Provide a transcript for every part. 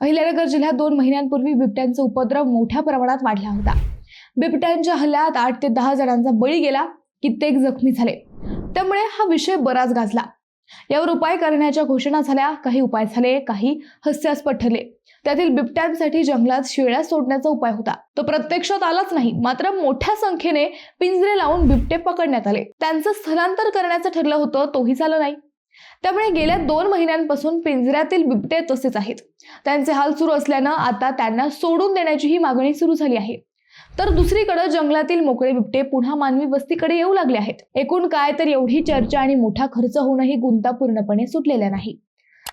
अहिल्यानगर जिल्ह्यात 2 महिन्यांपूर्वी बिबट्यांचा उपद्रव मोठ्या प्रमाणात वाढला होता। बिबट्यांच्या हल्ल्यात 8 ते 10 जणांचा बळी गेला, कित्येक जखमी झाले। त्यामुळे हा विषय बराच गाजला। यावर उपाय करण्याच्या घोषणा झाल्या, काही उपाय झाले, काही हास्यास्पद ठरले। त्यातील बिबट्यांसाठी जंगलात शेळ्या सोडण्याचा उपाय होता, तो प्रत्यक्षात आलाच नाही। मात्र मोठ्या संख्येने पिंजरे लावून बिबटे पकडण्यात आले। त्यांचं स्थलांतर करण्याचं ठरलं होतं, तोही झालं नाही। त्यामुळे गेल्या 2 महिन्यांपासून पिंजऱ्यातील बिबटे तसेच आहेत। त्यांचे हाल सुरू असल्यानं आता त्यांना सोडून देण्याची ही मागणी सुरू झाली आहे। तर दुसरीकडे जंगलातील मोकळे बिबटे पुन्हा मानवी वस्तीकडे येऊ लागले आहेत। एकूण काय तर एवढी चर्चा आणि मोठा खर्च होणंही गुंता पूर्णपणे सुटलेला नाही।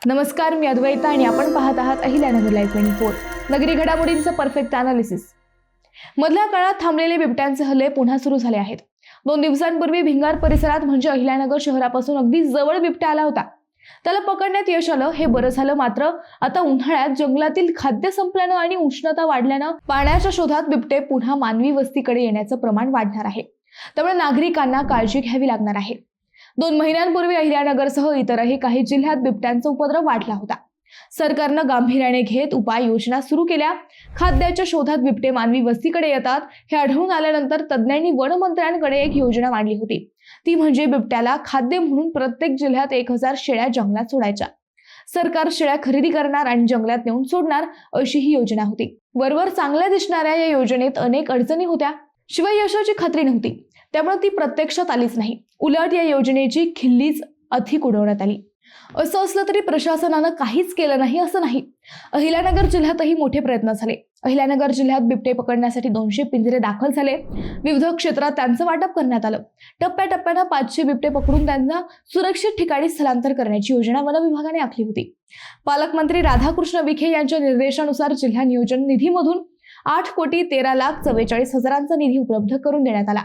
नमस्कार, मी अद्वैता आणि आपण पाहत आहात अहिल्यानगर लाईव्ह 24, नगरी घडामोडींचं परफेक्ट अनालिसिस। मधल्या काळात थांबलेले बिबट्यांचे हल्ले पुन्हा सुरू झाले आहेत। 2 दिवसांपूर्वी भिंगार परिसरात म्हणजे अहिल्यानगर शहरापासून अगदी जवळ बिबट्या आला होता। त्याला पकडण्यात यश आलं, हे बरं झालं। मात्र आता उन्हाळ्यात जंगलातील खाद्य संपल्यानं आणि उष्णता वाढल्यानं पाण्याच्या शोधात बिबटे पुन्हा मानवी वस्तीकडे येण्याचं प्रमाण वाढणार आहे। त्यामुळे नागरिकांना काळजी घ्यावी लागणार आहे। 2 महिन्यांपूर्वी अहिल्यानगरसह इतरही काही जिल्ह्यात बिबट्यांचा उपद्रव वाढला होता। सरकारनं गांभीर्याने घेत उपाययोजना सुरू केल्या। खाद्याच्या शोधात बिबटे मानवी वस्तीकडे येतात हे आढळून आल्यानंतर तज्ज्ञांनी वन मंत्र्यांकडे एक योजना मांडली होती। ती म्हणजे बिबट्याला खाद्य म्हणून प्रत्येक जिल्ह्यात 1000 शेळ्या जंगलात सोडायच्या। सरकार शेळ्या खरेदी करणार आणि जंगलात नेऊन सोडणार, अशी ही योजना होती। वरवर चांगल्या दिसणाऱ्या या योजनेत अनेक अडचणी होत्या, शिवाय यशाची खात्री नव्हती। त्यामुळे ती प्रत्यक्षात आलीच नाही। उलट या योजनेची खिल्लीच अधिक उडवण्यात आली। असं असलं तरी प्रशासनानं काहीच केलं नाही असं नाही। अहिल्यानगर जिल्ह्यातही मोठे प्रयत्न झाले। अहिल्यानगर जिल्ह्यात बिबटे पकडण्यासाठी 200 पिंजरे दाखल झाले। विविध क्षेत्रात त्यांचं वाटप करण्यात आलं। टप्प्याटप्प्यानं 500 बिबटे पकडून त्यांना सुरक्षित ठिकाणी स्थलांतर करण्याची योजना वन विभागाने आखली होती। पालकमंत्री राधाकृष्ण विखे यांच्या निर्देशानुसार जिल्हा नियोजन निधीमधून 8,13,44,000चा निधी उपलब्ध करून देण्यात आला।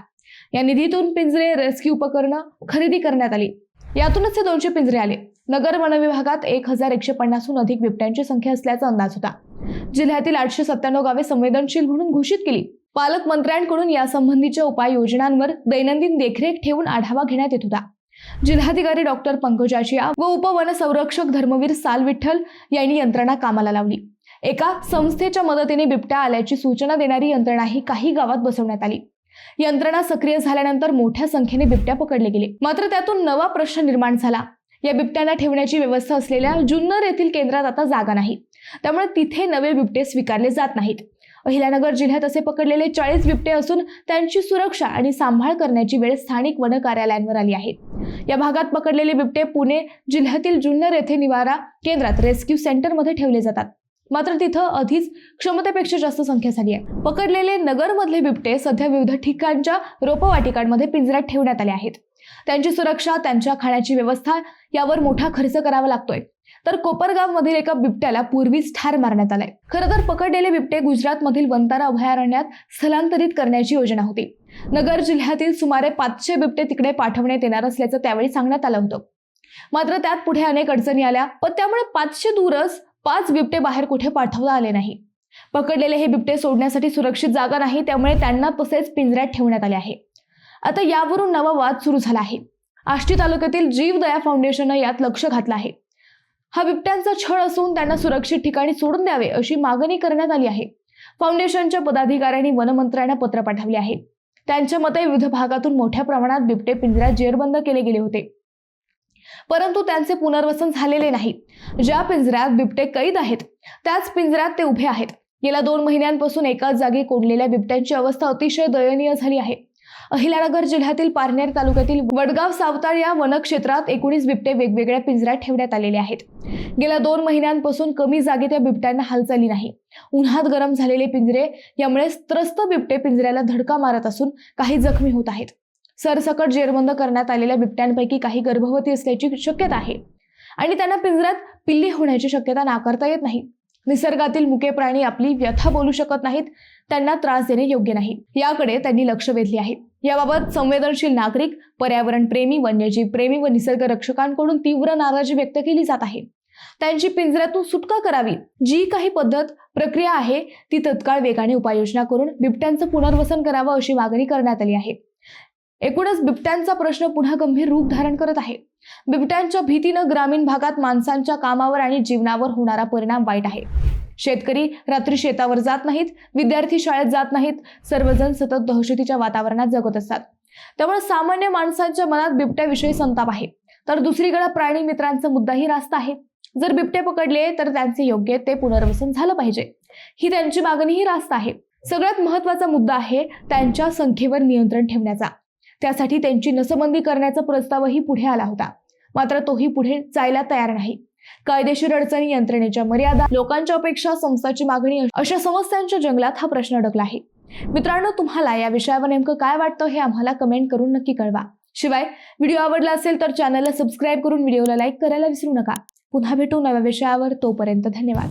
या निधीतून पिंजरे, रेस्क्यू उपकरणं खरेदी करण्यात आली। यातूनच हे 200 पिंजरे आले। नगर वन विभागात 1150हून अधिक बिबट्यांची संख्या असल्याचा अंदाज होता। जिल्ह्यातील 897 गावे संवेदनशील म्हणून घोषित केली। पालकमंत्र्यांकडून यासंबंधीच्या उपाययोजनांवर दैनंदिन देखरेख ठेवून आढावा घेण्यात येत होता। जिल्हाधिकारी डॉक्टर पंकजाचिया व उपवनसंरक्षक धर्मवीर सालविठ्ठल यांनी यंत्रणा कामाला लावली। एका संस्थेच्या मदतीने बिबट्या आल्याची सूचना देणारी यंत्रणाही काही गावात बसवण्यात आली। यंत्रणा सक्रिय झाल्यानंतर मोठ्या संख्येने बिबट्या पकडले गेले। मात्र त्यातून नवा प्रश्न निर्माण झाला। या बिबट्यांना ठेवण्याची व्यवस्था असलेल्या जुन्नर येथील केंद्रात आता जागा नाही। त्यामुळे तिथे नवे बिबटे स्वीकारले जात नाहीत। अहिल्यानगर जिल्ह्यात असे पकडलेले 40 बिबटे असून त्यांची सुरक्षा आणि सांभाळ करण्याची वेळ स्थानिक वन कार्यालयांवर आली आहे। या भागात पकडलेले बिबटे पुणे जिल्ह्यातील जुन्नर येथे निवारा केंद्रात रेस्क्यू सेंटरमध्ये ठेवले जातात। मात्र तिथं आधीच क्षमतेपेक्षा जास्त संख्या झाली आहे। पकडलेले नगरमधले बिबटे सध्या विविध ठिकाणच्या रोपवाटिकांमध्ये पिंजऱ्यात ठेवण्यात आले आहेत। त्यांची सुरक्षा, त्यांच्या खाण्याची व्यवस्था यावर मोठा खर्च करावा लागतोय। तर कोपरगाव मधील एका बिबट्याला पूर्वीच ठार मारण्यात आलाय। खरं तर पकडलेले बिबटे गुजरात मधील वंतारा अभयारण्यात स्थलांतरित करण्याची योजना होती। नगर जिल्ह्यातील सुमारे 500 बिबटे तिकडे पाठवण्यात येणार असल्याचं त्यावेळी सांगण्यात आलं होतं। मात्र त्यात पुढे अनेक अडचणी आल्या, पण त्यामुळे 500 दूरच 5 बिबटे बाहेर कुठे पाठवता आले नाही। पकडलेले हे बिबटे सोडण्यासाठी सुरक्षित जागा नाही, त्यामुळे त्यांना तसेच पिंजऱ्यात ठेवण्यात आले आहे। आता यावरून नवा वाद सुरू झाला आहे। आष्टी तालुक्यातील जीवदया फाउंडेशननं यात लक्ष घातलं आहे। हा बिबट्यांचा छळ असून त्यांना सुरक्षित ठिकाणी सोडून द्यावे अशी मागणी करण्यात आली आहे। फाउंडेशनच्या पदाधिकाऱ्यांनी वनमंत्र्यांना पत्र पाठवले आहे। त्यांच्या मते विविध भागातून मोठ्या प्रमाणात बिबटे पिंजऱ्यात जेरबंद केले गेले होते, परंतु त्यांचे पुनर्वसन झालेले नाही। ज्या पिंजऱ्यात बिबटे कैद आहेत त्याच पिंजऱ्यात ते उभे आहेत। गेल्या 2 महिन्यांपासून एकाच जागी कोंडलेल्या बिबट्यांची अवस्था अतिशय दयनीय झाली आहे। अहिल्यानगर जिल्ह्यातील पारनेर तालुक्यातील वडगाव सावताळ या वनक्षेत्रात 19 बिबटे वेगवेगळ्या पिंजऱ्यात ठेवण्यात आलेले आहेत। गेल्या 2 महिन्यांपासून कमी जागेत या बिबट्यांना हालचाली नाही। उन्हात गरम झालेले पिंजरे यामुळे त्रस्त बिबटे पिंजऱ्याला धडका मारत असून काही जखमी होत आहेत। सरसकट जेरबंद करण्यात आलेल्या बिबट्यांपैकी काही गर्भवती असल्याची शक्यता आहे आणि त्यांना पिंजऱ्यात पिल्ले होण्याची शक्यता नाकारता येत नाही। निसर्गातील मुके प्राणी आपली व्यथा बोलू शकत नाहीत, त्यांना त्रास देणे योग्य नाही, याकडे त्यांनी लक्ष वेधले आहे। याबाबत संवेदनशील नागरिक, पर्यावरण प्रेमी, वन्यजीव प्रेमी व निसर्ग रक्षकांकडून तीव्र नाराजी व्यक्त केली जात आहे। त्यांची पिंजऱ्यातून सुटका करावी। जी काही पद्धत प्रक्रिया आहे ती तत्काळ वेगाने उपाययोजना करून बिबट्यांचं पुनर्वसन करावं अशी मागणी करण्यात आली आहे। एकूणच बिबट्यांचा प्रश्न पुन्हा गंभीर रूप धारण करत आहे. बिबट्यांच्या भीतीनं ग्रामीण भागात माणसांच्या कामावर आणि जीवनावर होणारा परिणाम वाईट आहे. शेतकरी रात्री शेतावर जात नाहीत, विद्यार्थी शाळेत जात नाहीत, सर्वजण सतत दहशतीच्या वातावरणात जगत असतात. त्यामुळे सामान्य माणसांच्या मनात बिबट्याविषयी संताप आहे, तर दुसरीकडे प्राणी मित्रांचा मुद्दाही रास्त आहे. जर बिबटे पकडले तर त्यांचे योग्य ते पुनर्वसन झालं पाहिजे, ही त्यांची मागणीही रास्त आहे. सगळ्यात महत्त्वाचा मुद्दा आहे त्यांच्या संख्येवर नियंत्रण ठेवण्याचा. त्यासाठी त्यांची नसबंदी करण्याचा प्रस्तावही पुढे आला होता, मात्र तोही पुढे जायला तयार नाही. कायदेशीर अडचणी, यंत्रणेच्या मर्यादा, लोकांच्या अपेक्षा, संस्थाची मागणी अशा समस्यांच्या जंगलात हा प्रश्न अडकला आहे. मित्रांनो, तुम्हाला या विषयावर नेमकं काय वाटतं हे आम्हाला कमेंट करून नक्की कळवा. शिवाय व्हिडिओ आवडला असेल तर चॅनलला सबस्क्राईब करून व्हिडिओला लाईक करायला विसरू नका. पुन्हा भेटू नव्या विषयावर. तोपर्यंत धन्यवाद.